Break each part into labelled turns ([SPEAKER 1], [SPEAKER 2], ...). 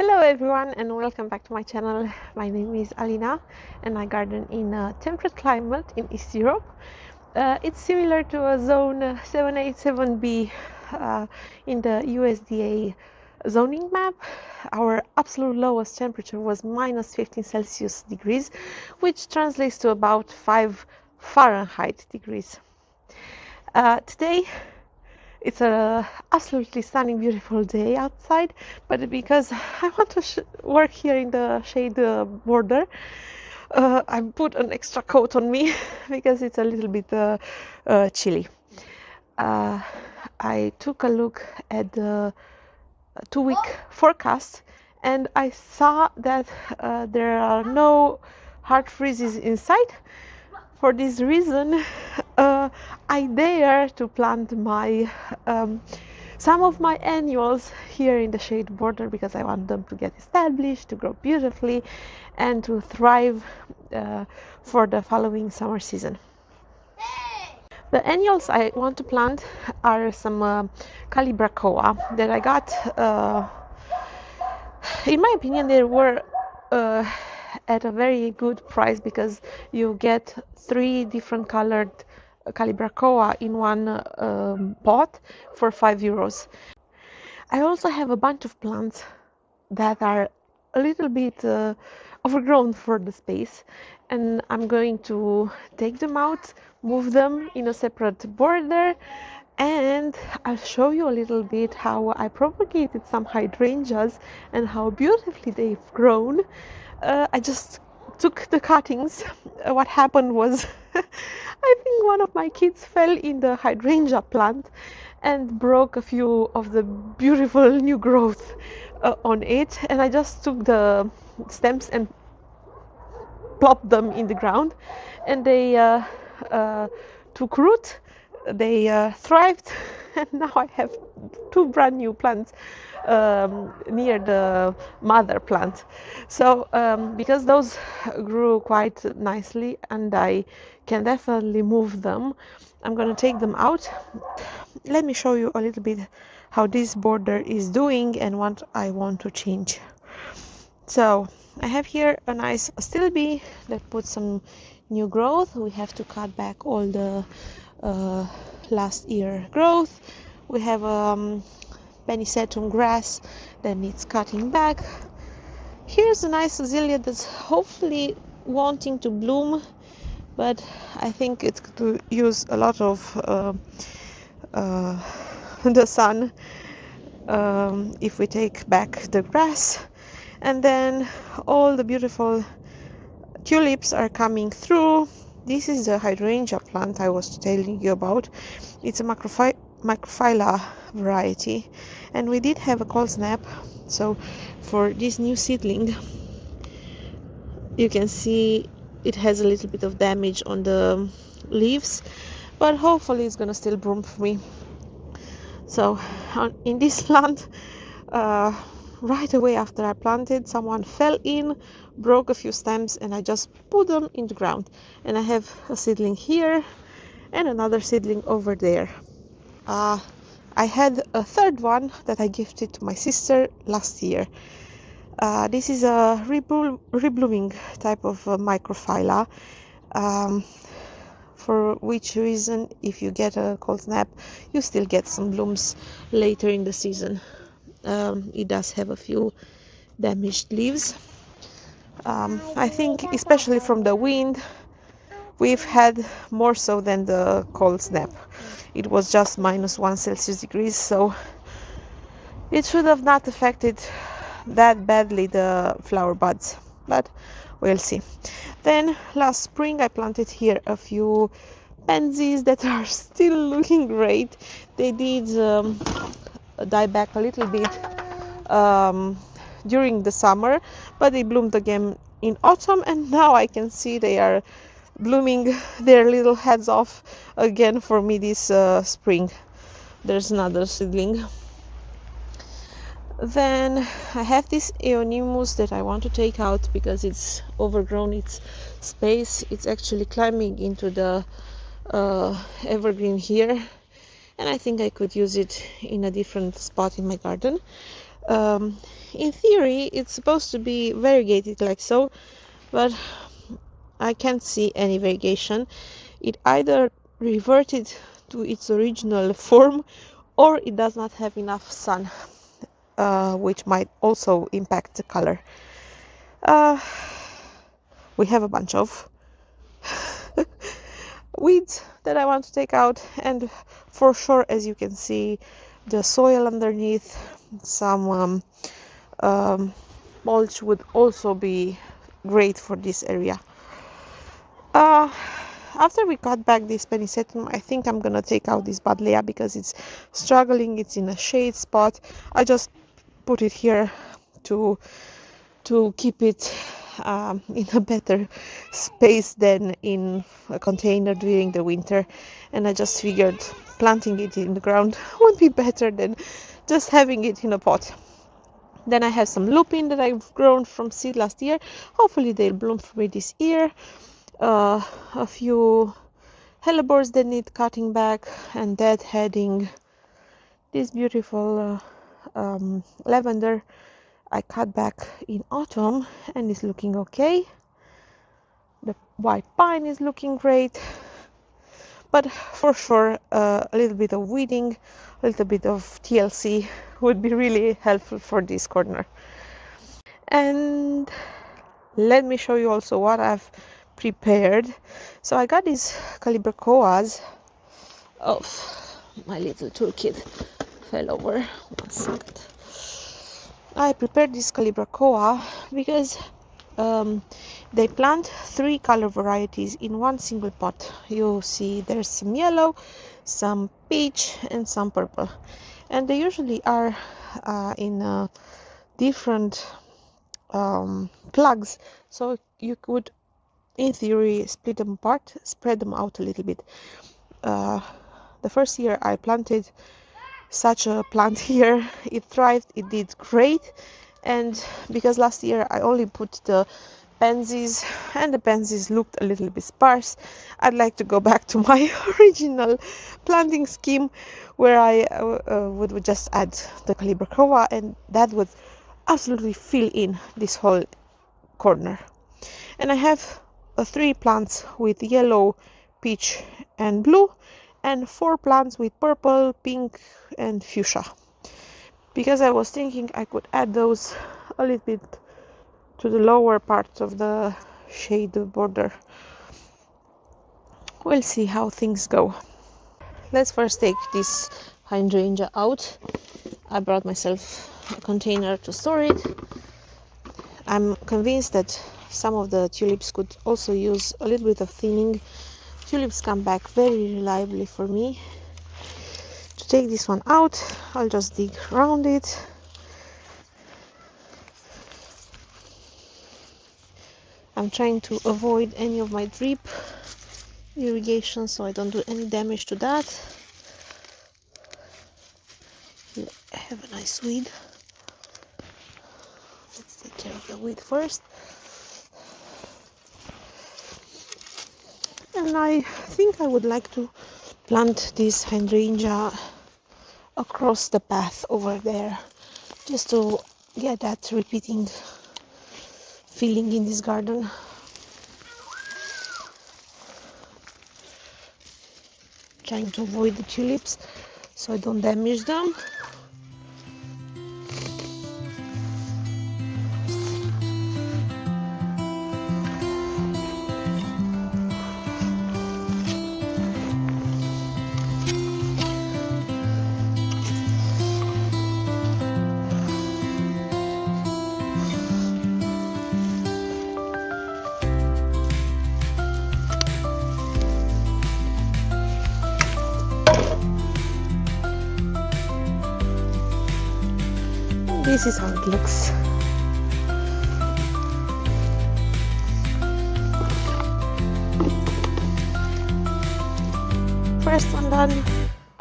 [SPEAKER 1] Hello everyone and welcome back to my channel. My name is Alina and I garden in a temperate climate in East Europe. It's similar to a zone 787B in the USDA zoning map. Our absolute lowest temperature was minus 15 Celsius degrees, which translates to about 5 Fahrenheit degrees. Today it's a absolutely stunning, beautiful day outside, but because I want to work here in the shade border, I put an extra coat on me because it's a little bit chilly. I took a look at the 2-week forecast and I saw that there are no hard freezes in sight. For this reason, I dare to plant my some of my annuals here in the shade border because I want them to get established, to grow beautifully, and to thrive for the following summer season. The annuals I want to plant are some Calibrachoa that I got. In my opinion, they were at a very good price because you get 3 different colored Calibrachoa in one pot for €5. I also have a bunch of plants that are a little bit overgrown for the space, and I'm going to take them out, move them in a separate border, and I'll show you a little bit how I propagated some hydrangeas and how beautifully they've grown. I just took the cuttings. What happened was I think one of my kids fell in the hydrangea plant and broke a few of the beautiful new growth on it, and I just took the stems and plopped them in the ground, and they took root. They thrived, and now I have 2 brand new plants near the mother plant. So because those grew quite nicely and I can definitely move them, I'm going to take them out. Let me show you a little bit how this border is doing and what I want to change. So I have here a nice stilby that puts some new growth. We have to cut back all the last year growth. We have Pennisetum grass that needs cutting back. Here's a nice azalea that's hopefully wanting to bloom, but I think it's going to use a lot of the sun if we take back the grass. And then all the beautiful tulips are coming through. This is the hydrangea plant I was telling you about. It's a macrophylla variety, and we did have a cold snap, so for this new seedling you can see it has a little bit of damage on the leaves, but hopefully it's gonna still bloom for me. So in this plant, right away after I planted, someone fell in, broke a few stems, and I just put them in the ground, and I have a seedling here and another seedling over there. I had a third one that I gifted to my sister last year. This is a reblooming type of microphylla, for which reason if you get a cold snap you still get some blooms later in the season. It does have a few damaged leaves. I think especially from the wind we've had more so than the cold snap. It was just minus 1 Celsius degrees, so it should have not affected that badly the flower buds, but we'll see. Then last spring I planted here a few pansies that are still looking great. They did die back a little bit during the summer, but they bloomed again in autumn, and now I can see they are blooming their little heads off again for me this spring. There's another seedling. Then I have this Euonymus that I want to take out because it's overgrown its space. It's actually climbing into the evergreen here, and I think I could use it in a different spot in my garden. In theory, it's supposed to be variegated like so, but I can't see any variegation. It either reverted to its original form or it does not have enough sun, which might also impact the color. We have a bunch of weeds that I want to take out, and for sure, as you can see, the soil underneath, some mulch would also be great for this area. After we cut back this Pennisetum, I think I'm gonna take out this Buddleia because it's struggling. It's in a shade spot. I just put it here to keep it in a better space than in a container during the winter, and I just figured planting it in the ground would be better than just having it in a pot. Then I have some lupin that I've grown from seed last year. Hopefully they'll bloom for me this year. A few hellebores that need cutting back, and deadheading. This beautiful lavender I cut back in autumn and is looking okay. The white pine is looking great, but for sure a little bit of weeding, a little bit of TLC would be really helpful for this corner. And let me show you also what I've prepared. So I got these Calibrachoas. Oh, my little toolkit fell over. 1 second. I prepared this Calibrachoa because they plant 3 color varieties in one single pot. You see there's some yellow, some peach, and some purple, and they usually are in different plugs, so you could in theory split them apart, spread them out a little bit. The first year I planted such a plant here, it thrived, it did great, and because last year I only put the pansies and the pansies looked a little bit sparse, I'd like to go back to my original planting scheme where I would just add the Calibrachoa, and that would absolutely fill in this whole corner. And I have 3 plants with yellow, peach and blue, and 4 plants with purple, pink and fuchsia, because I was thinking I could add those a little bit to the lower parts of the shade border. We'll see how things go. Let's first take this hydrangea out. I brought myself a container to store it. I'm convinced that some of the tulips could also use a little bit of thinning. Tulips come back very reliably for me. To take this one out, I'll just dig around it. I'm trying to avoid any of my drip irrigation so I don't do any damage to that. Here I have a nice weed. Let's take care of the weed first. And I think I would like to plant this hydrangea across the path over there, just to get that repeating feeling in this garden. Trying to avoid the tulips so I don't damage them. This is how it looks. First one done,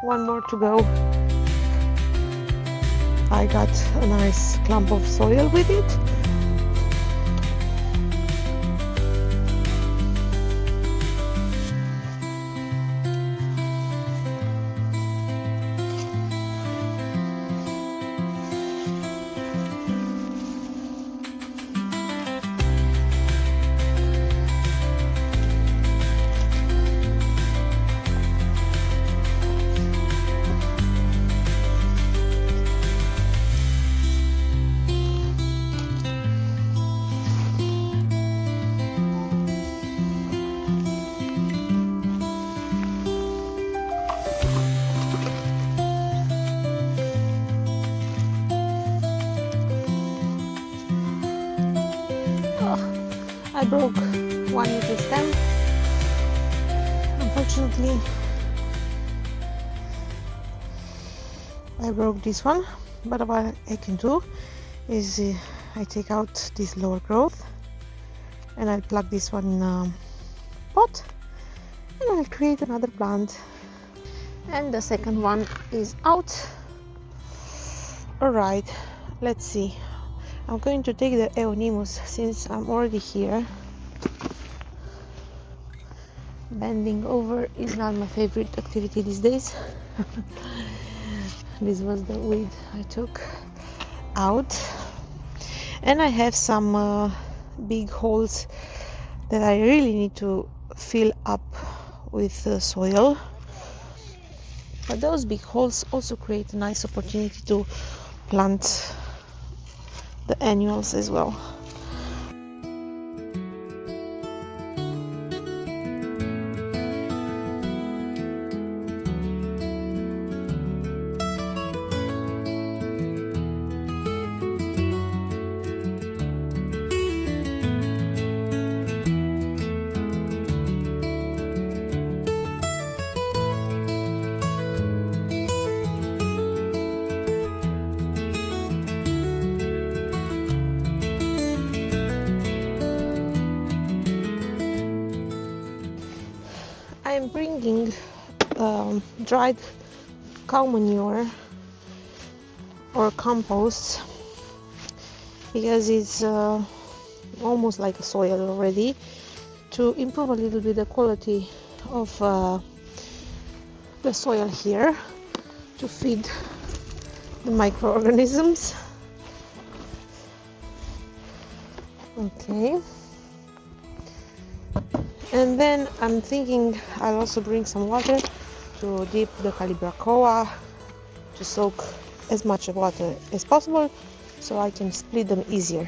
[SPEAKER 1] one more to go. I got a nice clump of soil with it. I broke one little stem. Unfortunately, I broke this one, but what I can do is I take out this lower growth and I'll plug this one in a pot and I'll create another plant. And the second one is out. Alright, let's see. I'm going to take the Eonimus since I'm already here. Bending over is not my favorite activity these days. This was the weed I took out. And I have some big holes that I really need to fill up with soil. But those big holes also create a nice opportunity to plant the annuals as well. I am bringing dried cow manure or compost because it's almost like a soil already, to improve a little bit the quality of the soil here, to feed the microorganisms. Okay. And then I'm thinking I'll also bring some water to dip the Calibrachoa, to soak as much water as possible so I can split them easier.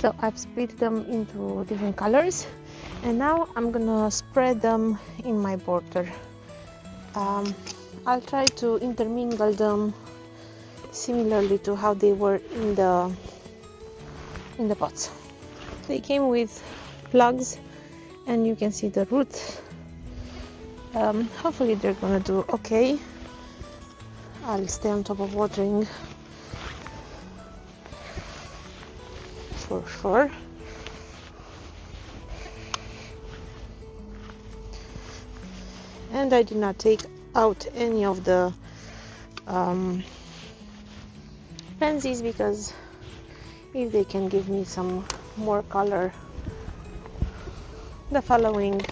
[SPEAKER 1] So I've split them into different colors, and now I'm gonna spread them in my border. I'll try to intermingle them similarly to how they were in the pots. They came with plugs, and you can see the roots. Hopefully they're gonna do okay. I'll stay on top of watering for sure. And I did not take out any of the pansies, because if they can give me some more color the following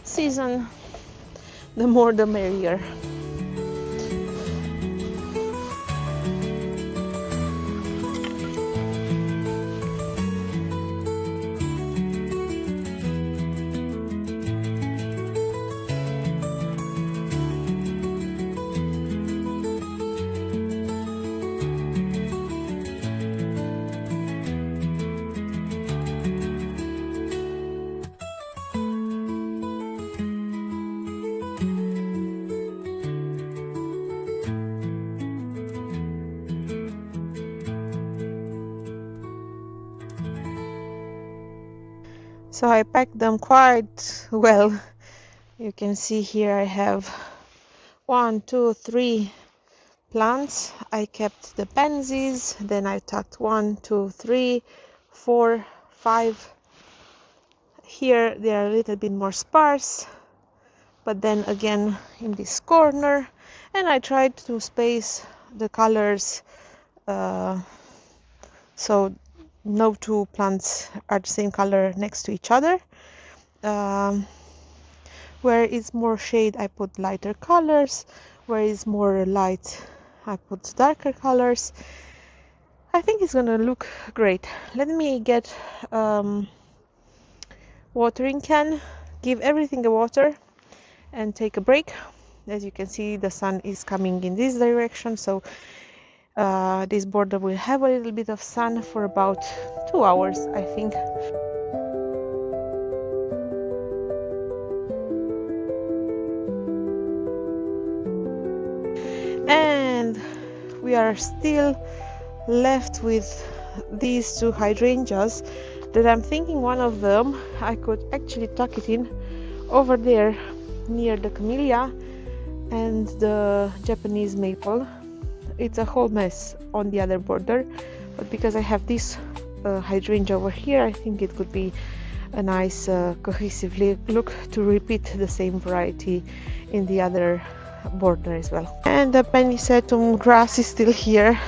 [SPEAKER 1] season, the more the merrier. So I packed them quite well. You can see here I have 1, 2, 3 plants. I kept the pansies, then I tucked 1, 2, 3, 4, 5. Here they are a little bit more sparse, but then again in this corner, and I tried to space the colors so no two plants are the same color next to each other. Where it's more shade, I put lighter colors. Where it's more light, I put darker colors. I think it's gonna look great. Let me get watering can, give everything a water, and take a break. As you can see, the sun is coming in this direction, so this border will have a little bit of sun for about 2 hours, I think. And we are still left with these two hydrangeas that I'm thinking one of them I could actually tuck it in over there near the camellia and the Japanese maple. It's a whole mess on the other border, but because I have this hydrangea over here, I think it could be a nice cohesive look to repeat the same variety in the other border as well. And the Pennisetum grass is still here.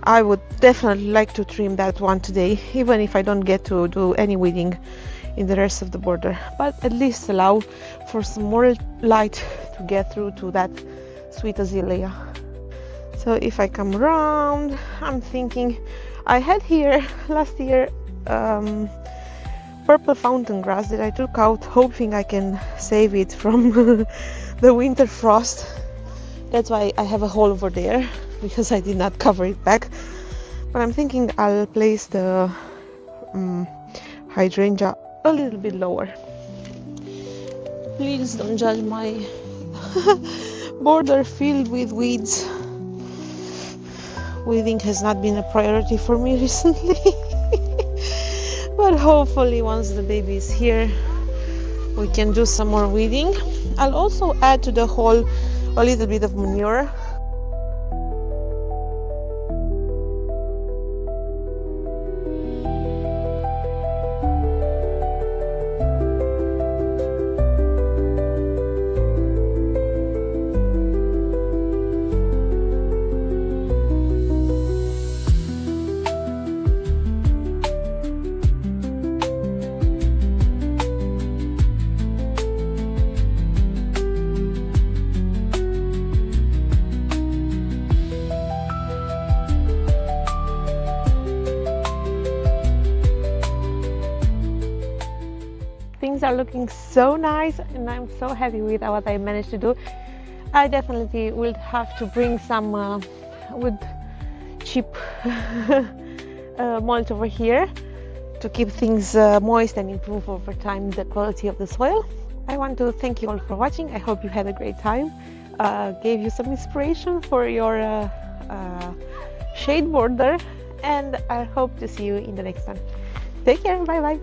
[SPEAKER 1] I would definitely like to trim that one today, even if I don't get to do any weeding in the rest of the border, but at least allow for some more light to get through to that sweet azalea. So if I come around, I'm thinking I had here last year purple fountain grass that I took out hoping I can save it from the winter frost. That's why I have a hole over there, because I did not cover it back. But I'm thinking I'll place the hydrangea a little bit lower. Please don't judge my border filled with weeds. Weeding has not been a priority for me recently. But hopefully once the baby is here, we can do some more weeding. I'll also add to the hole a little bit of manure. Things are looking so nice and I'm so happy with what I managed to do. I definitely will have to bring some wood chip mulch over here to keep things moist and improve over time the quality of the soil. I want to thank you all for watching. I hope you had a great time. Gave you some inspiration for your shade border, and I hope to see you in the next one. Take care, bye bye.